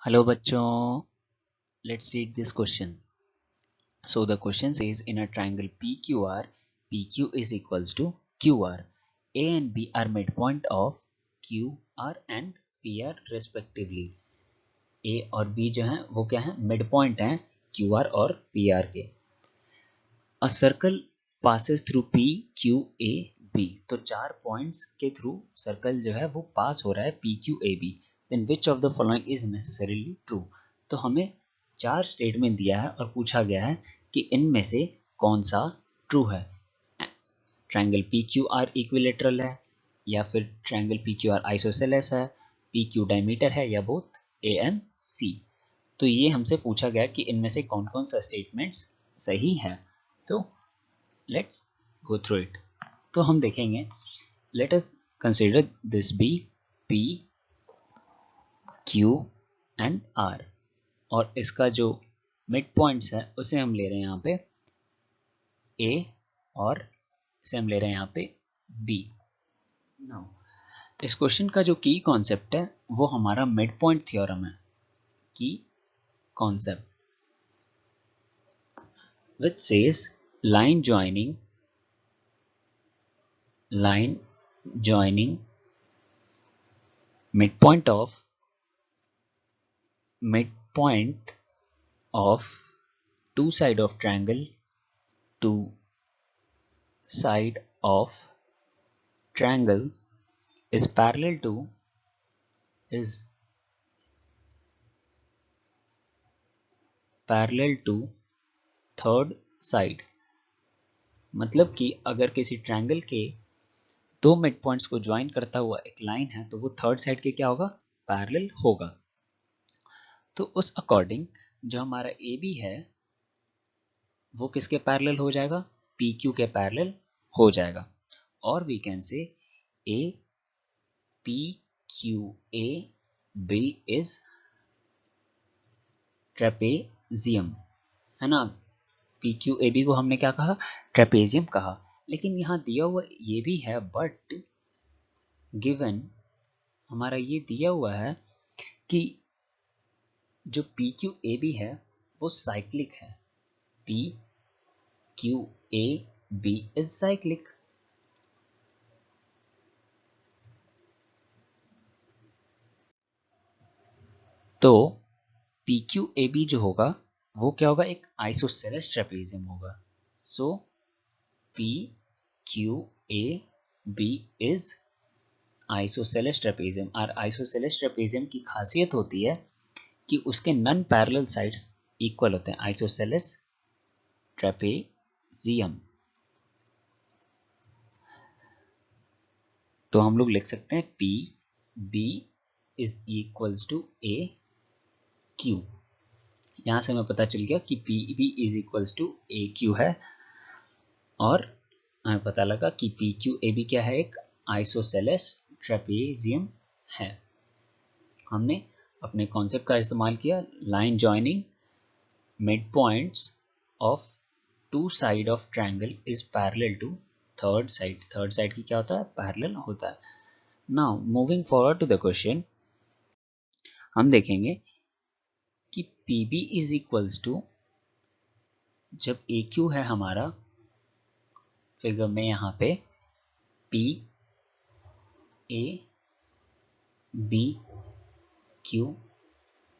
Hello bachcho, let's read this question. So the question says in a triangle PQR, PQ is equals to QR. A and B are midpoint of QR and PR respectively. A और B जो हैं वो क्या है midpoint हैं QR और PR के. A circle passes through P, Q, A, B. तो चार पॉइंट्स के थ्रू सर्कल जो है वो पास हो रहा है P, Q, A, B. Then which of the following is necessarily true? तो हमें चार स्टेटमेंट दिया है और पूछा गया है कि इनमें से कौन सा ट्रू है. Triangle P Q are equilateral है या फिर triangle P Q are isosceles है, पी क्यू डायमीटर है या बोथ ए एंड सी. तो ये हमसे पूछा गया कि इनमें से कौन कौन सा स्टेटमेंट्स सही है. तो लेट्स गो थ्रू इट. तो हम देखेंगे, let us consider this B P Q and R और इसका जो मिड पॉइंट्स है उसे हम ले रहे हैं यहाँ पे ए और इसे हम ले रहे हैं यहाँ पे बी. नाउ इस क्वेश्चन का जो की कॉन्सेप्ट है वो हमारा मिड पॉइंट थ्योरम है. की concept which says line joining midpoint of two side of triangle is parallel to third side. मतलब कि अगर किसी ट्रायंगल के दो मिड पॉइंट्स को ज्वाइन करता हुआ एक लाइन है तो वो थर्ड साइड के क्या होगा, पैरेलल होगा. तो उस अकॉर्डिंग जो हमारा ए बी है वो किसके पैरेलल हो जाएगा, पी क्यू के पैरेलल हो जाएगा. और we can say A P Q A B is trapezium, है ना. पी क्यू ए बी को हमने क्या कहा, ट्रेपेजियम कहा. लेकिन यहाँ दिया हुआ ये भी है बट गिवन हमारा ये दिया हुआ है कि जो पी क्यू ए बी है वो साइक्लिक है. P Q A B is cyclic. तो पी क्यू ए बी जो होगा वो क्या होगा, एक आइसोसेलेस ट्रेपेजियम होगा. So P Q A B is isosceles trapezium. और आइसोसेलेस ट्रेपेजियम की खासियत होती है कि उसके नॉन पैरेलल साइड्स इक्वल होते हैं. Isosceles trapezium. तो हम लोग लिख सकते हैं P B is equals to A Q. यहां से हमें पता चल गया कि P B is equals to A Q है और हमें पता लगा कि पी क्यू ए बी क्या है, एक आइसोसेलेस ट्रेपेजियम है. हमने अपने कॉन्सेप्ट का इस्तेमाल किया, line joining mid points of two side of triangle is parallel to third side. Third side की क्या होता है, पैरेलल होता है. Now moving forward to the question, हम देखेंगे कि P B is equals to, जब ए क्यू है हमारा फिगर में यहाँ पे P A B Q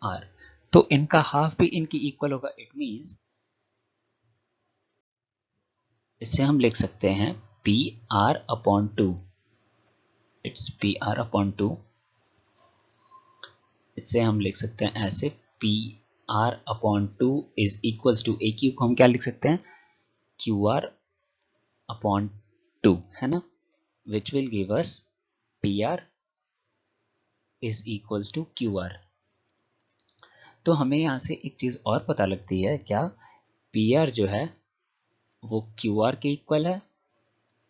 R, तो इनका हाफ भी इनकी इक्वल होगा. इट मीन्स इससे हम लिख सकते हैं P R upon two. It's P R upon two. इससे हम लिख सकते हैं ऐसे P R upon two is equals to A Q को हम क्या लिख सकते हैं, क्यू आर अपॉन टू, है ना. Which will give us P R is equals to Q R. तो हमें यहाँ से एक चीज़ और पता लगती है, क्या, पी आर जो है वो क्यू आर के इक्वल है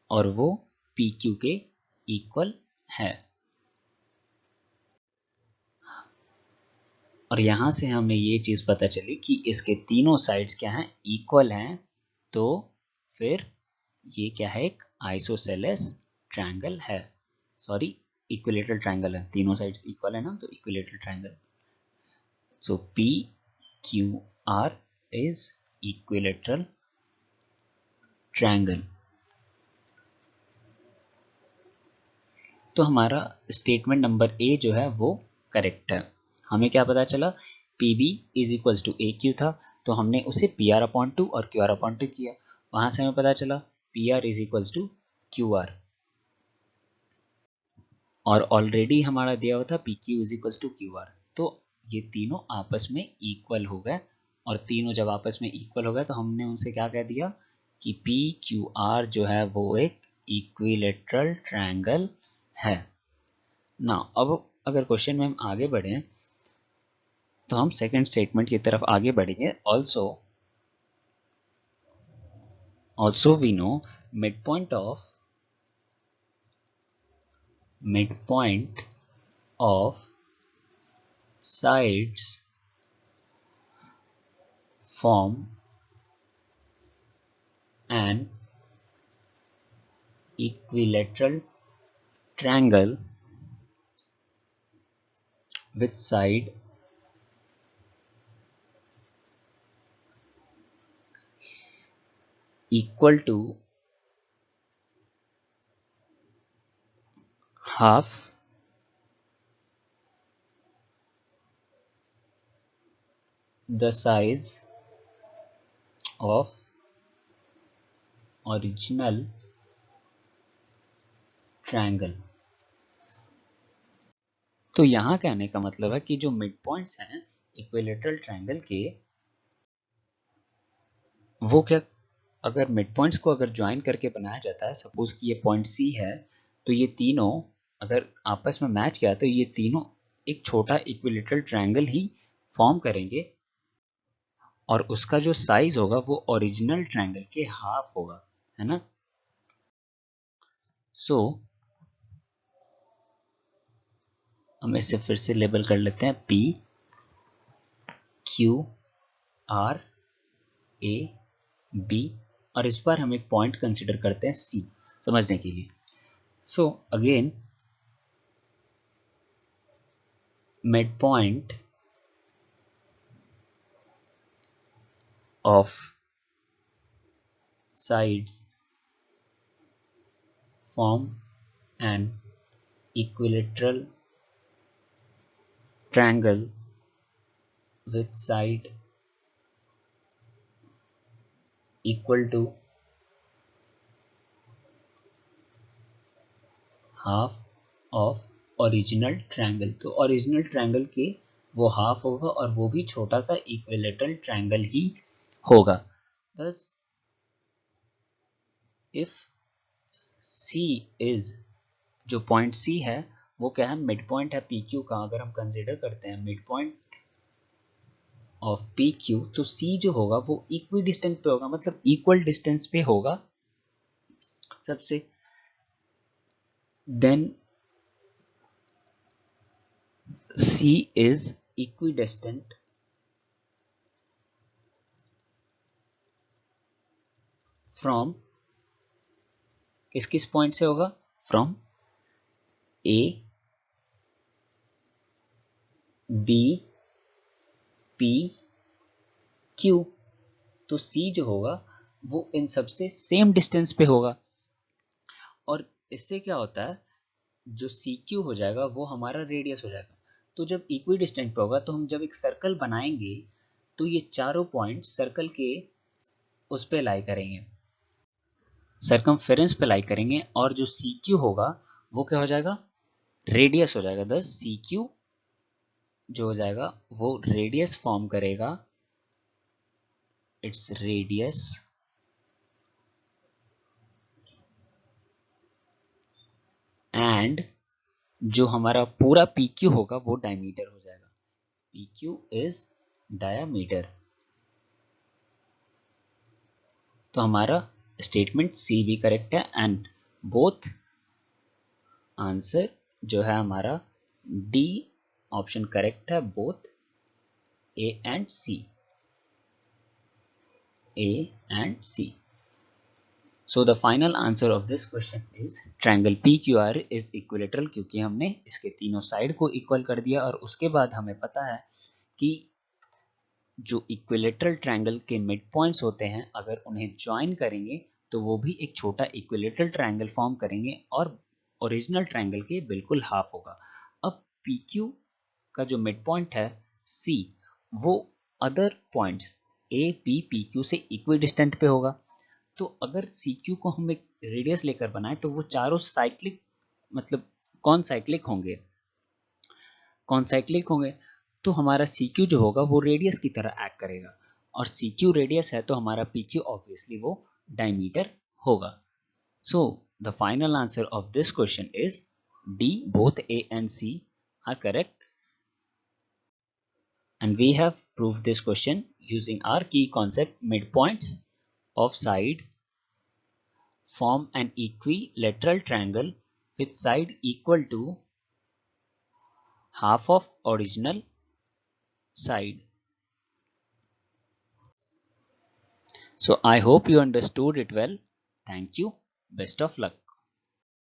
और वो पी क्यू के इक्वल है. और यहाँ से हमें ये चीज़ पता चली कि इसके तीनों साइड्स क्या हैं, इक्वल हैं. तो फिर ये क्या है, एक आइसोसेलेस ट्रायंगल है. सॉरी, इक्विलेटरल ट्रायंगल है. तीनों साइड्स इक्वल है ना, तो equilateral triangle. So PQR is equilateral triangle. तो हमारा स्टेटमेंट नंबर ए जो है वो करेक्ट है। हमें क्या पता चला, P B is equals to A Q था, तो हमने उसे पी आर अपॉन टू और क्यू आर अपॉन टू किया। वहां से हमें पता चला P R is equals to Q R, और ऑलरेडी हमारा दिया हुआ था P Q is equals to Q R. तो ये तीनों आपस में इक्वल हो गए, और तीनों जब आपस में इक्वल हो गए तो हमने उनसे क्या कह दिया कि पी क्यू आर जो है वो एक इक्विलेटरल ट्रायंगल है ना। अब अगर क्वेश्चन में हम आगे बढ़ें तो हम सेकंड स्टेटमेंट की तरफ आगे बढ़ेंगे। Also we know midpoint of sides form an equilateral triangle with side equal to half the size of original triangle। तो यहाँ कहने का मतलब है कि जो मिड पॉइंट्स हैं इक्विलेटरल ट्रायंगल के, वो क्या, अगर मिड पॉइंट्स को अगर ज्वाइन करके बनाया जाता है, सपोज कि ये पॉइंट सी है, तो ये तीनों अगर आपस में मैच किया तो ये तीनों एक छोटा इक्विलेटरल ट्रायंगल ही फॉर्म करेंगे, और उसका जो साइज होगा वो ओरिजिनल ट्रायंगल के हाफ होगा, है ना। सो हम इसे फिर से लेबल कर लेते हैं P Q R A B, और इस बार हम एक पॉइंट कंसिडर करते हैं सी समझने के लिए। So again mid point of sides form an equilateral triangle with side equal to half of original triangle। तो ओरिजिनल ट्रायंगल के वो हाफ होगा, और वो भी छोटा सा इक्विलेटरल ट्रायंगल ही होगा। thus if C is, जो पॉइंट C है वो क्या है, मिड पॉइंट है पी क्यू का। अगर हम कंसिडर करते हैं mid point of P Q, तो C जो होगा वो इक्वी डिस्टेंस पे होगा, मतलब इक्वल डिस्टेंस पे होगा सबसे। Then C is equidistant from, किस किस पॉइंट से होगा, from A B P Q. तो C जो होगा वो इन सबसे सेम डिस्टेंस पे होगा, और इससे क्या होता है, जो सी क्यू हो जाएगा वो हमारा रेडियस हो जाएगा। तो जब इक्वी डिस्टेंट पे होगा तो हम जब एक सर्कल बनाएंगे तो ये चारों पॉइंट सर्कल के उस पे लाई करेंगे, सरकमफेरेंस पे लाई करेंगे, और जो सी क्यू होगा वो क्या हो जाएगा, रेडियस हो जाएगा। दस सी क्यू जो हो जाएगा वो रेडियस फॉर्म करेगा, इट्स रेडियस एंड जो हमारा पूरा पी क्यू होगा वो डायमीटर हो जाएगा। P Q is diameter. तो हमारा स्टेटमेंट सी भी करेक्ट है, एंड बोथ आंसर जो है हमारा डी ऑप्शन करेक्ट है, both A and C, A and C. So the final answer of this question is triangle P Q R is equilateral, क्योंकि हमने इसके तीनों साइड को इक्वल कर दिया, और उसके बाद हमें पता है कि जो इक्विलेटरल ट्रायंगल के मिड पॉइंट्स होते हैं अगर उन्हें ज्वाइन करेंगे तो वो भी एक छोटा इक्विलेटरल ट्रायंगल फॉर्म करेंगे और ओरिजिनल ट्रायंगल के बिल्कुल हाफ होगा। अब PQ का जो मिड पॉइंट है C, वो अदर पॉइंट्स APPQ से इक्वी डिस्टेंट पे होगा। तो अगर CQ को हम एक रेडियस लेकर बनाए तो वो चारों साइक्लिक मतलब कॉन्साइक्लिक होंगे। तो हमारा CQ जो होगा वो रेडियस की तरह एक्ट करेगा और CQ रेडियस है तो हमारा PQ ऑब्वियसली वो डायमीटर होगा। So the final answer of this question is D. Both A and C are correct. And we have proved this question using our key concept: midpoints of side form an equilateral triangle with side equal to half of original side. So I hope you understood it well. Thank you. Best of luck.